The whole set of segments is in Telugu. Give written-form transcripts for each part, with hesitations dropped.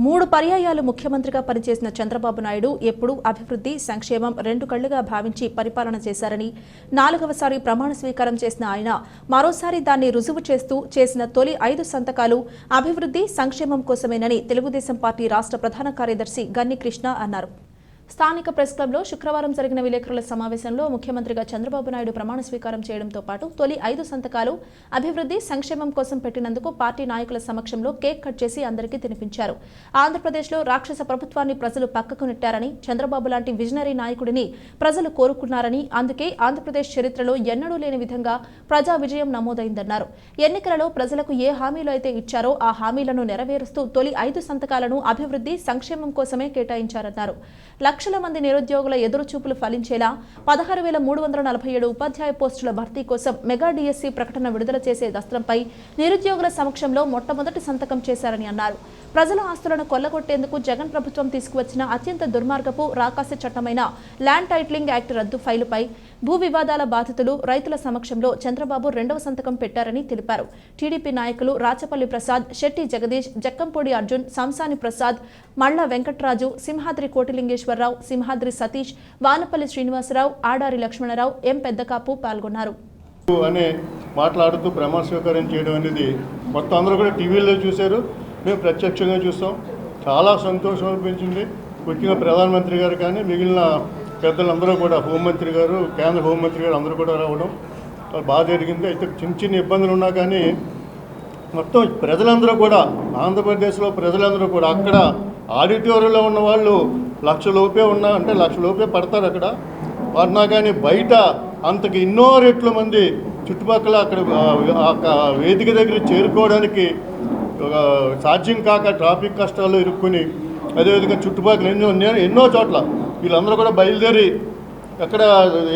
3 పర్యాయాలు ముఖ్యమంత్రిగా పనిచేసిన చంద్రబాబు నాయుడు ఎప్పుడూ అభివృద్ధి, సంక్షేమం రెండు కళ్లుగా భావించి పరిపాలన చేశారని, 4వసారి ప్రమాణ స్వీకారం చేసిన ఆయన మరోసారి దాన్ని రుజువు చేస్తూ చేసిన తొలి 5 సంతకాలు అభివృద్ధి, సంక్షేమం కోసమేనని తెలుగుదేశం పార్టీ రాష్ట్ర ప్రధాన కార్యదర్శి గన్ని కృష్ణ అన్నారు. స్థానిక ప్రెస్ క్లబ్లో శుక్రవారం జరిగిన విలేకరుల సమావేశంలో ముఖ్యమంత్రిగా చంద్రబాబు నాయుడు ప్రమాణ స్వీకారం చేయడంతో పాటు తొలి 5 సంతకాలు అభివృద్ధి, సంక్షేమం కోసం పెట్టినందుకు పార్టీ నాయకుల సమక్షంలో కేక్ కట్ చేసి అందరికీ తినిపించారు. ఆంధ్రప్రదేశ్లో రాక్షస ప్రభుత్వాన్ని ప్రజలు పక్కకు నెట్టారని, చంద్రబాబు లాంటి విజనరీ నాయకుడిని ప్రజలు కోరుకున్నారని, అందుకే ఆంధ్రప్రదేశ్ చరిత్రలో ఎన్నడూ లేని విధంగా ప్రజా విజయం నమోదైందన్నారు. ఎన్నికలలో ప్రజలకు ఏ హామీలు అయితే ఇచ్చారో ఆ హామీలను నెరవేరుస్తూ తొలి 5 సంతకాలను అభివృద్ధి, సంక్షేమం కోసమే కేటాయించారన్నారు. లక్షల మంది నిరుద్యోగుల ఎదురుచూపులు ఫలించేలా 16,347 ఉపాధ్యాయ పోస్టుల భర్తీ కోసం మెగా డిఎస్సి ప్రకటన విడుదల చేసే దస్త్రంపై నిరుద్యోగుల సమక్షంలో మొట్టమొదటి సంతకం చేశారని అన్నారు. ప్రజల ఆస్తులను కొల్లగొట్టేందుకు జగన్ ప్రభుత్వం తీసుకువచ్చిన అత్యంత దుర్మార్గపు రాకాసి చట్టమైన ల్యాండ్ టైటిలింగ్ యాక్ట్ రద్దు ఫైలుపై భూ వివాదాల బాధితులు, రైతుల సమక్షంలో చంద్రబాబు 2వ సంతకం పెట్టారని తెలిపారు. టీడీపీ నాయకులు రాచపల్లి ప్రసాద్, శెట్టి జగదీష్, జక్కంపూడి అర్జున్, సంసాని ప్రసాద్, మళ్ల వెంకట్రాజు, సింహాద్రి కోటిలింగేశ్వరరావు, సింహాద్రి సతీష్, వానపల్లి శ్రీనివాసరావు, ఆడారి లక్ష్మణరావు, ఎం పెద్దకాపు పాల్గొన్నారు. మాట్లాడుతూ ప్రమాణ స్వీకారం చేయడం అనేది మొత్తం అందరూ కూడా టీవీలో చూశారు, మేము ప్రత్యక్షంగా చూస్తాం. చాలా సంతోషం అనిపించింది. ముఖ్యంగా ప్రధానమంత్రి గారు కానీ మిగిలిన పెద్దలందరూ కూడా, హోంమంత్రి గారు, కేంద్ర హోంమంత్రి గారు అందరూ కూడా రావడం బాగా జరిగింది. అయితే చిన్న చిన్న ఇబ్బందులు ఉన్నా కానీ మొత్తం ప్రజలందరూ కూడా, ఆంధ్రప్రదేశ్లో ప్రజలందరూ కూడా, అక్కడ ఆడిటోరియంలో ఉన్న వాళ్ళు 1,00,000 లోపే ఉన్నా అంటే 1,00,000 లోపే పడతారు అక్కడ పడినా కానీ, బయట అంతకు ఎన్నో రెట్ల మంది చుట్టుపక్కల అక్కడ వేదిక దగ్గర చేరుకోవడానికి సాధ్యం కాక ట్రాఫిక్ కష్టాలు ఇరుక్కుని, అదేవిధంగా చుట్టుపక్కల ఎన్నో చోట్ల వీళ్ళందరూ కూడా బయలుదేరి అక్కడ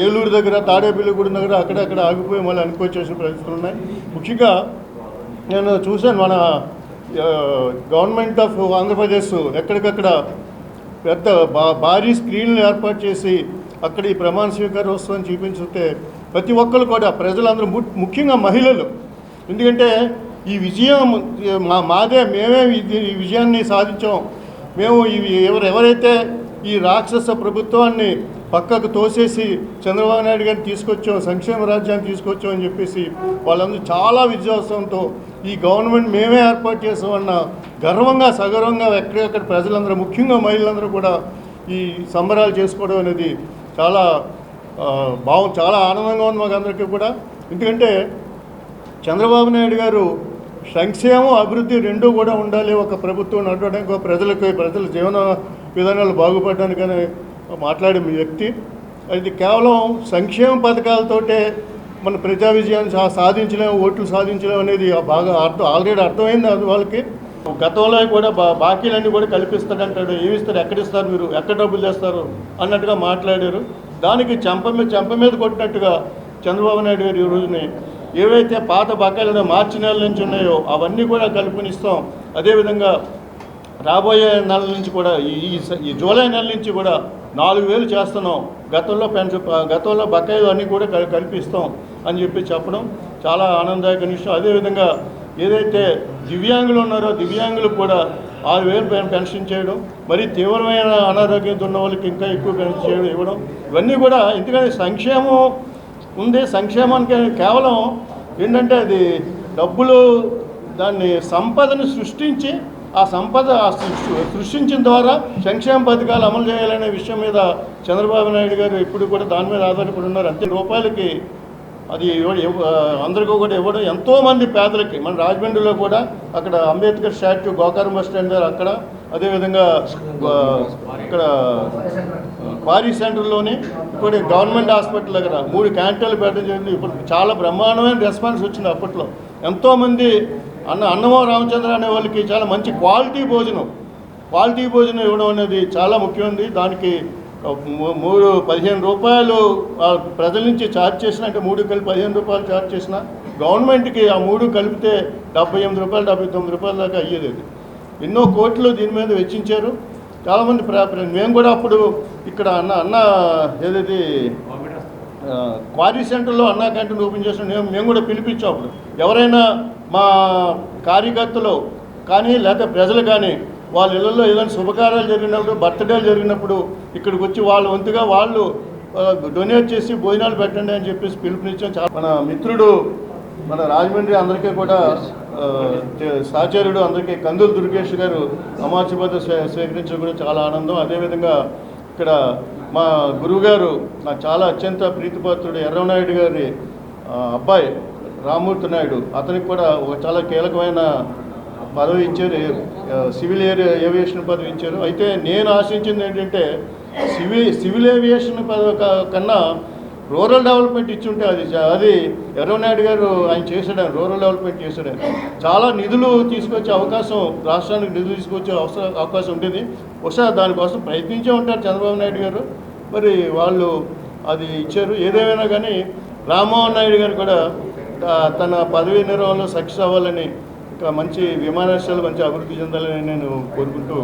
ఏలూరు దగ్గర, తాడేపల్లిగూడెం దగ్గర అక్కడక్కడ ఆగిపోయి మళ్ళీ అనుకోవచ్చేసిన పరిస్థితులు ఉన్నాయి. ముఖ్యంగా నేను చూశాను, మన గవర్నమెంట్ ఆఫ్ ఆంధ్రప్రదేశ్ ఎక్కడికక్కడ పెద్ద భారీ స్క్రీన్లు ఏర్పాటు చేసి అక్కడ ఈ ప్రమాణ స్వీకారోత్సవం చూపించితే ప్రతి ఒక్కరు కూడా, ప్రజలందరూ, ముఖ్యంగా మహిళలు, ఎందుకంటే ఈ విజయం మాదే, మేమే ఈ విజయాన్ని సాధించాం, మేము ఎవరైతే ఈ రాక్షస ప్రభుత్వాన్ని పక్కకు తోసేసి చంద్రబాబు నాయుడు గారిని తీసుకొచ్చాం, సంక్షేమ రాజ్యాన్ని తీసుకొచ్చాం అని చెప్పేసి వాళ్ళందరూ చాలా విజయోత్సవంతో ఈ గవర్నమెంట్ మేమే ఏర్పాటు చేసామన్న గర్వంగా, సగర్వంగా ఎక్కడెక్కడ ప్రజలందరూ, ముఖ్యంగా మహిళలందరూ కూడా ఈ సంబరాలు చేసుకోవడం అనేది చాలా చాలా ఆనందంగా ఉంది మాకు అందరికీ కూడా. ఎందుకంటే చంద్రబాబు నాయుడు గారు సంక్షేమం, అభివృద్ధి రెండూ కూడా ఉండాలి ఒక ప్రభుత్వం నడవడానికి, ప్రజల జీవన విధానాలు బాగుపడడానికని మాట్లాడే వ్యక్తి. అది కేవలం సంక్షేమ పథకాలతోటే మన ప్రజా విజయాన్ని సాధించలేము, ఓట్లు సాధించలేము అనేది బాగా ఆల్రెడీ అర్థమైంది అది వాళ్ళకి. గతంలో కూడా బాకీలన్నీ కూడా కల్పిస్తాడంటాడు, ఏమి ఇస్తారు, ఎక్కడిస్తారు, మీరు ఎక్కడ డబ్బులు చేస్తారు అన్నట్టుగా మాట్లాడారు. దానికి చెంప మీద కొట్టినట్టుగా చంద్రబాబు నాయుడు గారు ఈ రోజుని ఏవైతే పాత బకాయిలను మార్చి నెలల నుంచి ఉన్నాయో అవన్నీ కూడా కల్పనిస్తాం. అదేవిధంగా రాబోయే నెలల నుంచి కూడా ఈ జూలై నెల నుంచి కూడా 4,000 చేస్తున్నాం, గతంలో బకాయిలు అన్నీ కూడా కల్పిస్తాం అని చెప్పడం చాలా ఆనందదాయక విషయం. అదేవిధంగా ఏదైతే దివ్యాంగులు ఉన్నారో దివ్యాంగులకు కూడా 6,000 పెన్షన్ చేయడం, మరి తీవ్రమైన అనారోగ్యంతో ఉన్న వాళ్ళకి ఇంకా ఎక్కువ పెన్షన్ చేయడం, ఇవ్వడం, ఇవన్నీ కూడా. ఎందుకంటే సంక్షేమం ఉంది, సంక్షేమానికి కేవలం ఏంటంటే అది డబ్బులు, దాన్ని సంపదను సృష్టించి ఆ సంపద సృష్టించిన ద్వారా సంక్షేమ పథకాలు అమలు చేయాలనే విషయం మీద చంద్రబాబు నాయుడు గారు ఇప్పుడు కూడా దాని మీద ఆధారపడి ఉన్నారు. అంతే రూపాయలకి అది అందరికీ కూడా ఇవ్వడం, ఎంతోమంది పేదలకి. మన రాజమండ్రిలో కూడా అక్కడ Ambedkar statue, Gokaram bus stand దగ్గర అక్కడ, అదేవిధంగా ఇక్కడ క్వారీ సెంటర్లోని ఇప్పుడు గవర్నమెంట్ హాస్పిటల్ దగ్గర 3 క్యాంటీన్లు పెట్టడం జరిగింది. ఇప్పుడు చాలా బ్రహ్మాండమైన రెస్పాన్స్ వచ్చింది. అప్పట్లో ఎంతోమంది అన్నమో రామచంద్ర అనే వాళ్ళకి చాలా మంచి క్వాలిటీ భోజనం ఇవ్వడం అనేది చాలా ముఖ్యమైనది. దానికి 15 రూపాయలు ప్రజల నుంచి ఛార్జ్ చేసిన, అంటే 3 కలిపి 15 రూపాయలు ఛార్జ్ చేసిన గవర్నమెంట్కి ఆ 3 కలిపితే 78 రూపాయలు 79 రూపాయల దాకా అయ్యేది. ఎన్నో కోట్లు దీని మీద వెచ్చించారు చాలామంది. మేము కూడా అప్పుడు ఇక్కడ ఏదైతే క్వారీ సెంటర్లో అన్నా క్యాంటీన్ ఓపెన్ చేసిన మేము కూడా పిలిపించాం. అప్పుడు ఎవరైనా మా కార్యకర్తలు కానీ లేకపోతే ప్రజలు కానీ వాళ్ళ ఇళ్లలో ఏదైనా శుభకార్యాలు జరిగినప్పుడు, బర్త్డేలు జరిగినప్పుడు ఇక్కడికి వచ్చి వాళ్ళ వంతుగా వాళ్ళు డొనేట్ చేసి భోజనాలు పెట్టండి అని చెప్పేసి పిలుపునిచ్చాం. మన మిత్రుడు మన రాజమండ్రి అందరికీ కూడా సహచరుడు అందరికీ కందులు దుర్గేష్ గారు అమాత్యపద స్వీకరించడం కూడా చాలా ఆనందం. అదేవిధంగా ఇక్కడ మా గురువుగారు నాకు చాలా అత్యంత ప్రీతిపాత్రుడు ఎర్రనాయుడు గారి అబ్బాయి రామూర్తి నాయుడు, అతనికి కూడా ఒక చాలా కీలకమైన పదవి ఇచ్చారు, సివిల్ ఏవియేషన్ పదవి ఇచ్చారు. అయితే నేను ఆశించింది ఏంటంటే సివిల్ ఏవియేషన్ పదవి కన్నా రూరల్ డెవలప్మెంట్ ఇచ్చుంటే అది ఎర్రనాయుడు గారు ఆయన చేశాడు, రూరల్ డెవలప్మెంట్ చేశాడు. చాలా నిధులు తీసుకొచ్చే అవకాశం, రాష్ట్రానికి నిధులు తీసుకొచ్చే అవకాశం ఉండేది. బహుశా దానికోసం ప్రయత్నించే ఉంటారు చంద్రబాబు నాయుడు గారు, మరి వాళ్ళు అది ఇచ్చారు. ఏదేమైనా కానీ రామ్మోహన్ నాయుడు గారు కూడా తన పదవీ నిర్వహణలో సక్సెస్ అవ్వాలని, ఇంకా మంచి విమానాశ్రయాలు మంచి అభివృద్ధి చెందాలని నేను కోరుకుంటూ